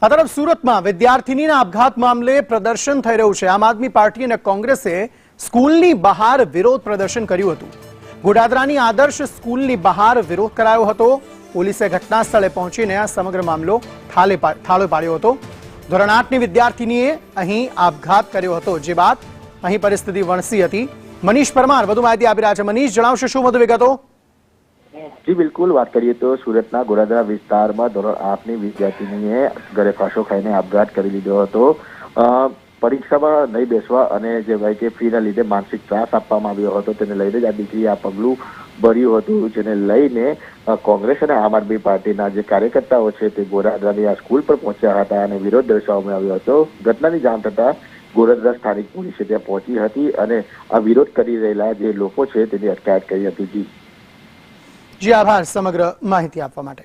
આ તરફ સુરતમાં વિદ્યાર્થીનીના આપઘાત મામલે પ્રદર્શન થઈ રહ્યું છે। આમ આદમી પાર્ટી અને કોંગ્રેસે સ્કૂલની બહાર વિરોધ પ્રદર્શન કર્યું હતું। ગોડાદરાની આદર્શ સ્કૂલની બહાર વિરોધ કરાયો હતો। પોલીસે ઘટના સ્થળે પહોંચીને આ સમગ્ર મામલો થાળે પાડ્યો હતો। ધોરણ 8ની વિદ્યાર્થીનીએ અહીં આપઘાત કર્યો હતો, જે બાદ અહીં પરિસ્થિતિ વણસી હતી। મનીષ પરમાર વધુ માહિતી આપી રહ્યા છે। મનીષ, જણાવશો શું વધુ વિગતો? जी बिल्कुल, बात करिए तो सूरतना गोरादरा विस्तार में धोरण 8ની વિદ્યાર્થીનીએ ઘરે ફાંસો ખાઈને આપઘાત કરી લીધો હતો। પરીક્ષામાં નહીં બેસવા અને જે ભાઈ કે ફીના લીધે માનસિક ત્રાસ આપવામાં આવ્યો હતો, તેને લઈને જ આ દીકરીએ આ પગલું ભર્યું હતું, જેને લઈને કોંગ્રેસ અને આમ આદમી પાર્ટીના જે કાર્યકર્તાઓ છે તે ગોરાદરાની આ સ્કૂલ પર પહોંચ્યા હતા અને વિરોધ દર્શાવવામાં આવ્યો હતો। ઘટનાની જાણ થતાં ગોરાદરા સ્થાનિક પોલીસે ત્યાં પહોંચી હતી અને આ વિરોધ કરી રહેલા જે લોકો છે તેની અટકાયત કરી હતી। જી આભાર સમગ્ર માહિતી આપવા માટે।